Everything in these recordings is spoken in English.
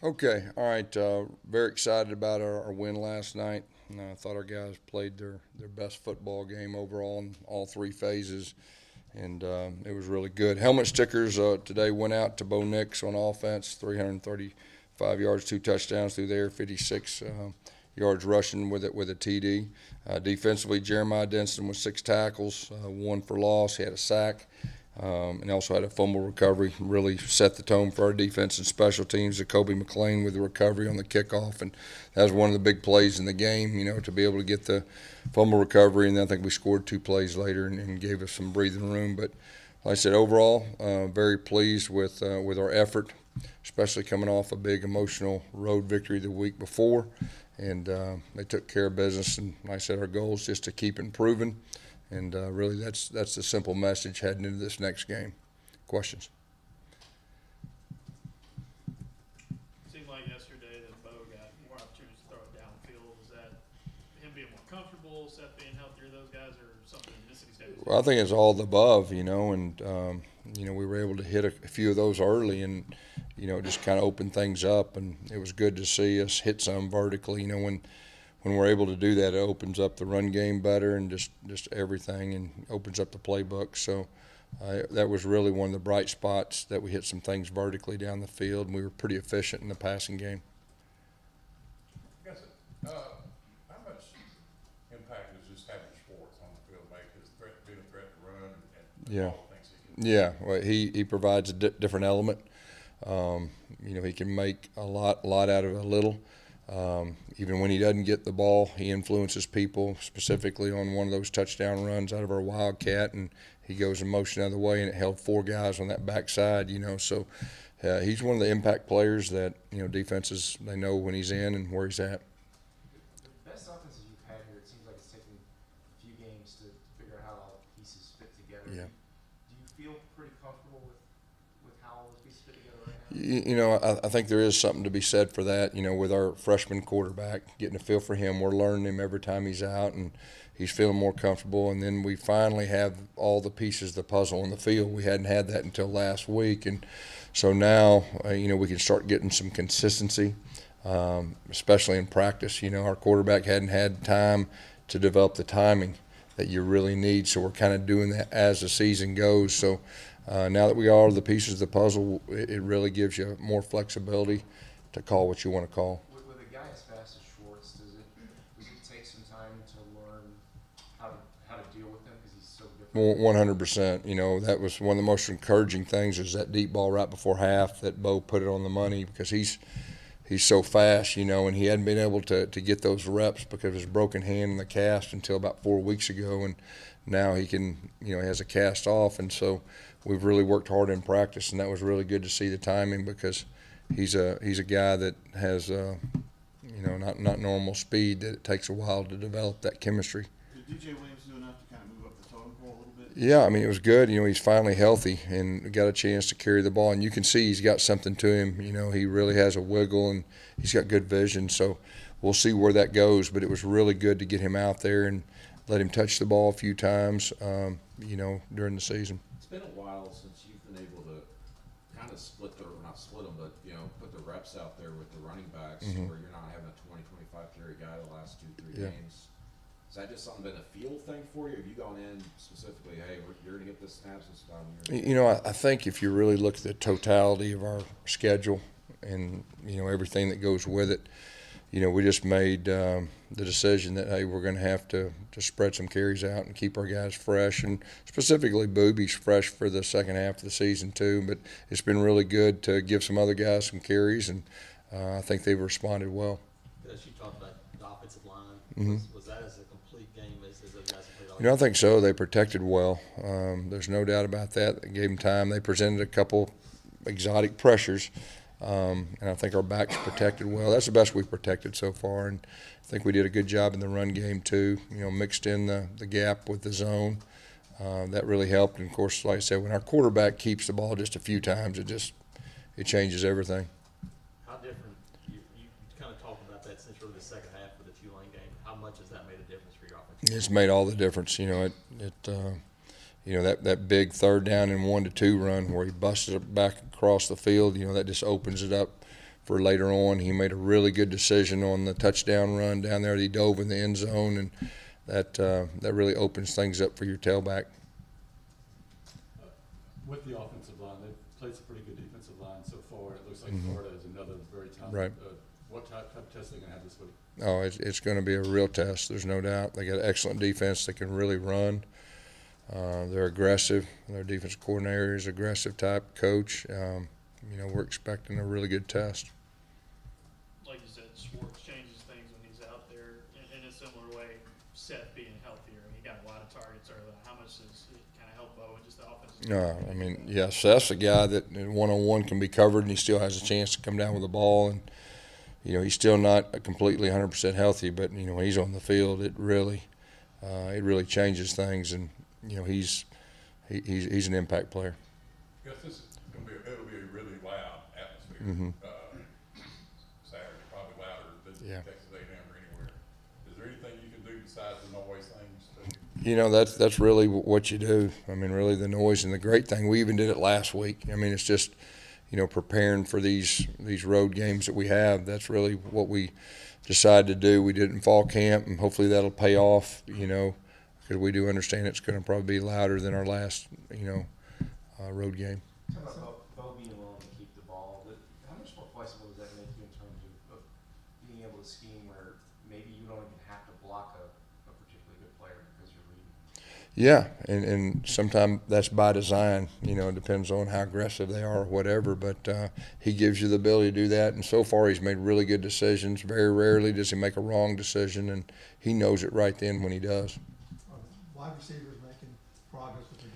Okay, all right. Very excited about our win last night. I thought our guys played their best football game overall in all three phases, and it was really good. Helmet stickers today went out to Bo Nix on offense, 335 yards, 2 touchdowns through there, 56 yards rushing with a TD. Defensively, Jeremiah Denson with 6 tackles, one for loss. He had a sack. And also had a fumble recovery, really set the tone for our defense and special teams. Jacoby McLean with the recovery on the kickoff, and that was one of the big plays in the game, to be able to get the fumble recovery. And then I think we scored 2 plays later and gave us some breathing room. But like I said, overall, very pleased with our effort, especially coming off a big emotional road victory the week before. And they took care of business. And like I said, our goal is just to keep improving. And really, that's the simple message heading into this next game. Questions? It seemed like yesterday that Bo got more opportunities to throw it downfield. Was that him being more comfortable, Seth being healthier, those guys, or something in Mississippi State? Well, I think it's all the above, and we were able to hit a few of those early, and it just kind of opened things up, and it was good to see us hit some vertically. When we're able to do that, it opens up the run game better and just everything, and opens up the playbook. So that was really one of the bright spots, that we hit some things vertically down the field, and we were pretty efficient in the passing game. Gus, how much impact does just having sports on the field make? His threat, being a threat to run and Yeah. all the things he can do? Yeah, well, he provides a different element. He can make a lot out of a little. Even when he doesn't get the ball, he influences people, specifically on one of those touchdown runs out of our Wildcat, and he goes in motion out of the way, and it held 4 guys on that backside, So he's one of the impact players that, defenses, they know when he's in and where he's at. The best offenses you've had here, it seems like it's taken a few games to figure out how all the pieces fit together. Yeah. Do you feel pretty comfortable with how all those pieces fit together right now? I think there is something to be said for that. With our freshman quarterback, getting a feel for him, we're learning him every time he's out, and he's feeling more comfortable. And then we finally have all the pieces of the puzzle on the field. We hadn't had that until last week, and so now we can start getting some consistency, especially in practice. Our quarterback hadn't had time to develop the timing that you really need, so we're kind of doing that as the season goes. So now that we are the pieces of the puzzle, it really gives you more flexibility to call what you want to call. With a guy as fast as Schwartz, does it take some time to learn how to deal with him because he's so different? 100%. That was one of the most encouraging things, is that deep ball right before half that Bo put it on the money, because he's so fast, and he hadn't been able to get those reps because of his broken hand in the cast until about 4 weeks ago, and now he can, he has a cast off, and so we've really worked hard in practice, and that was really good to see the timing, because he's a guy that has not normal speed, that it takes a while to develop that chemistry. Did DJ Williams do enough to kind of move up the totem pole a little bit? Yeah, it was good. He's finally healthy and got a chance to carry the ball, and you can see he's got something to him. He really has a wiggle, and he's got good vision. So we'll see where that goes. But it was really good to get him out there and let him touch the ball a few times, during the season. It's been a while since you've been able to kind of not split them, but put the reps out there with the running backs, where you're not having a 20-25 carry guy the last 2-3 Yeah. games. Is that just something been a feel thing for you? Have you gone in specifically, hey, you're going to get this snaps this time? I think if you really look at the totality of our schedule and, everything that goes with it, we just made the decision that, hey, we're going to have to spread some carries out and keep our guys fresh, and specifically Booby's fresh for the second half of the season too. But it's been really good to give some other guys some carries, and I think they've responded well. As you talked about the offensive line, was that as a complete game as those guys have played all I think so. They protected well. There's no doubt about that. They gave them time. They presented a couple exotic pressures, and I think our backs protected well. That's the best we've protected so far, and I think we did a good job in the run game too. Mixed in the gap with the zone. That really helped. And of course, like I said, when our quarterback keeps the ball just a few times, it changes everything. How different, you kind of talked about that since really the second half of the Tulane game. How much has that made a difference for your offense? It's made all the difference. That big 3rd down and 1-2 run where he busted it back across the field. That just opens it up for later on. He made a really good decision on the touchdown run down there. He dove in the end zone, and that really opens things up for your tailback. With the offensive line, they've played some pretty good defensive line so far. It looks like Florida is another very talented. Right. What type of test are they going to have this week? Oh, it's going to be a real test. There's no doubt. They got an excellent defense. They can really run. They're aggressive. Their defensive coordinator is aggressive type coach. We're expecting a really good test. Like you said, Schwartz changes things when he's out there in a similar way. Seth being healthier, and he got a lot of targets early. How much does it kind of help Bo and just the offense? Seth's a guy that one-on-one can be covered, and he still has a chance to come down with the ball. And he's still not completely 100% healthy, but when he's on the field, it really changes things. And he's an impact player. Guess this is it'll be a really loud atmosphere. Saturday, probably louder than Texas A&M or anywhere. Is there anything you can do besides the noise things? That's really what you do. I mean, really the noise. And the great thing, we even did it last week. I mean, it's just preparing for these road games that we have. That's really what we decided to do. We did it in fall camp, and hopefully that'll pay off. Because we do understand it's going to probably be louder than our last road game. Talk about Bo being willing to keep the ball. How much more flexible does that make you in terms of being able to scheme where maybe you don't even have to block a particularly good player because you're reading? Yeah, and sometimes that's by design. It depends on how aggressive they are or whatever, but he gives you the ability to do that. And so far he's made really good decisions. Very rarely does he make a wrong decision, and he knows it right then when he does. Wide receivers making progress with their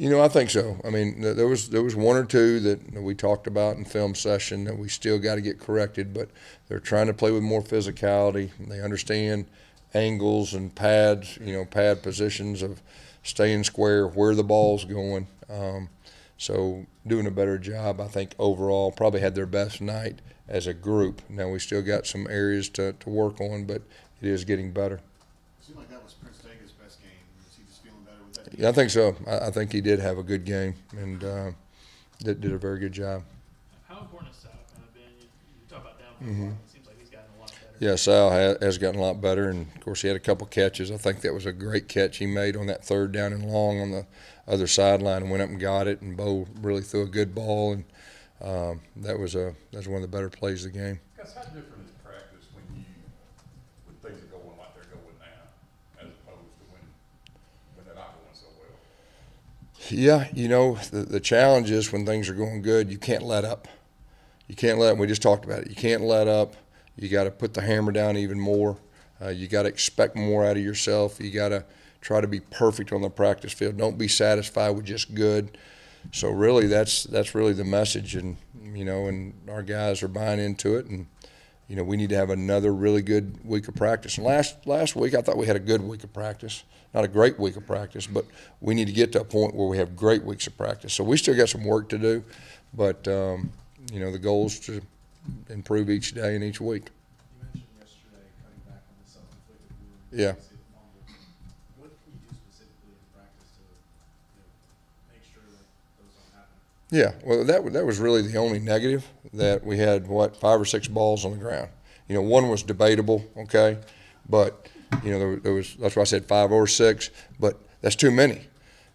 downfield? I think so. I mean, there was one or two that we talked about in film session that we still got to get corrected, but they're trying to play with more physicality. They understand angles and pads, pad positions of staying square, where the ball's going. So doing a better job, I think, overall. Probably had their best night as a group. Now we still got some areas to work on, but it is getting better. It seemed like that was Prince Vega's best game. Is he just feeling better with that? Yeah, I think so. I think he did have a good game and did a very good job. How important has Sal kind of been? You talk about downfield. It seems like he's gotten a lot better. Yeah, Sal has gotten a lot better, and of course he had a couple catches. I think that was a great catch he made on that third down and long on the other sideline, and went up and got it. And Bo really threw a good ball, and that was one of the better plays of the game. Guys, how different is practice when things are going like they're going now, as opposed to when they're not going so well? Yeah, the challenge is when things are going good, you can't let up. You can't let. We just talked about it. You can't let up. You got to put the hammer down even more. You got to expect more out of yourself. You got to try to be perfect on the practice field. Don't be satisfied with just good. So really, that's really the message, and and our guys are buying into it, and we need to have another really good week of practice. And last week, I thought we had a good week of practice, not a great week of practice, but we need to get to a point where we have great weeks of practice. So we still got some work to do, but the goal is to improve each day and each week. You mentioned yesterday cutting back on the self-inflicted wound. Yeah. What can you do specifically in practice to make sure that those don't happen? Yeah, well, that was really the only negative, that we had 5 or 6 balls on the ground. One was debatable, okay, but there was, that's why I said 5 or 6, but that's too many,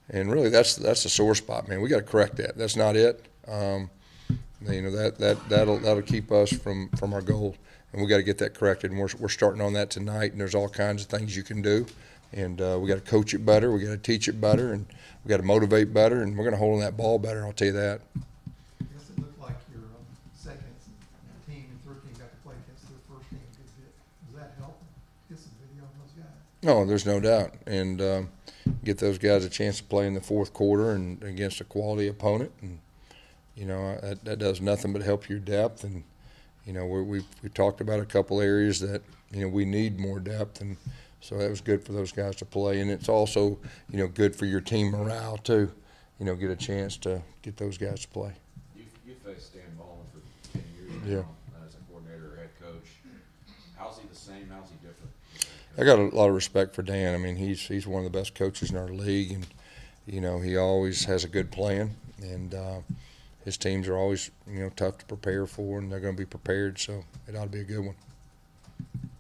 and really that's the sore spot, man. We got to correct that. That's not it. That'll keep us from our goal, and we got to get that corrected. And we're starting on that tonight. And there's all kinds of things you can do, and we got to coach it better. We got to teach it better, and we got to motivate better. And we're going to hold on that ball better. I'll tell you that. I guess it looked like your second team and third team got to play against their first team a good bit. Does that help? Get some video on those guys. No, there's no doubt, and get those guys a chance to play in the fourth quarter and against a quality opponent, and that does nothing but help your depth. And we talked about a couple areas that we need more depth, and so that was good for those guys to play. And it's also good for your team morale too. Get a chance to get those guys to play. You faced Dan Ballman for 10 years now as a coordinator or head coach. How's he the same? How's he different? I got a lot of respect for Dan. I mean, he's one of the best coaches in our league, and he always has a good plan, and his teams are always, tough to prepare for, and they're going to be prepared, so it ought to be a good one.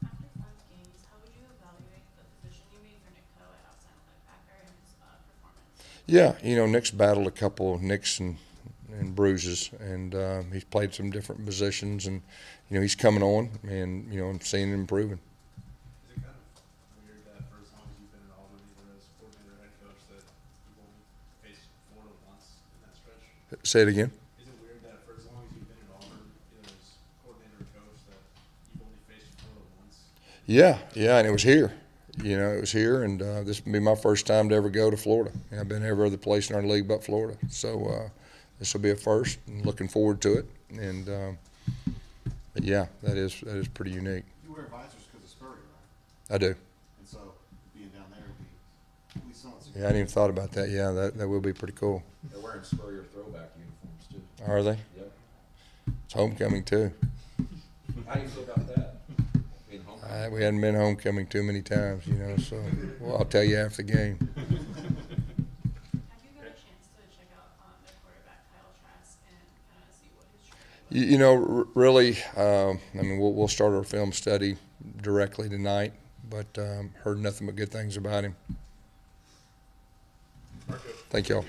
After 5 games, how would you evaluate the position you made for Nick Coe at outside linebacker and his performance? Yeah, Nick's battled a couple of nicks and bruises, and he's played some different positions, and he's coming on, and I'm seeing him improving. Is it kind of weird that for as long as you've been at Auburn, either as coordinator or head coach, that you've only faced Florida once in that stretch? Say it again. Is it weird that for as long as you've been at Auburn, either as coordinator or coach, that you've only faced Florida once? Yeah, and it was here. It was here, and this will be my first time to ever go to Florida. I've been every other place in our league but Florida, so this will be a first, and looking forward to it. And but yeah, that is pretty unique. You wear visors because of Spurrier, right? I do. And so being down there would be at least somewhat Yeah, I hadn't even thought about that. Yeah, that will be pretty cool. They're wearing Spurrier throwback uniforms too. Are they? Yep. It's homecoming too. How do you feel about that? Being homecoming? We hadn't been homecoming too many times, so I'll tell you after the game. Have you got a chance to check out the quarterback, Kyle Trask, and kind of see what his strengths are? Really, we'll start our film study directly tonight, but heard nothing but good things about him. Thank y'all.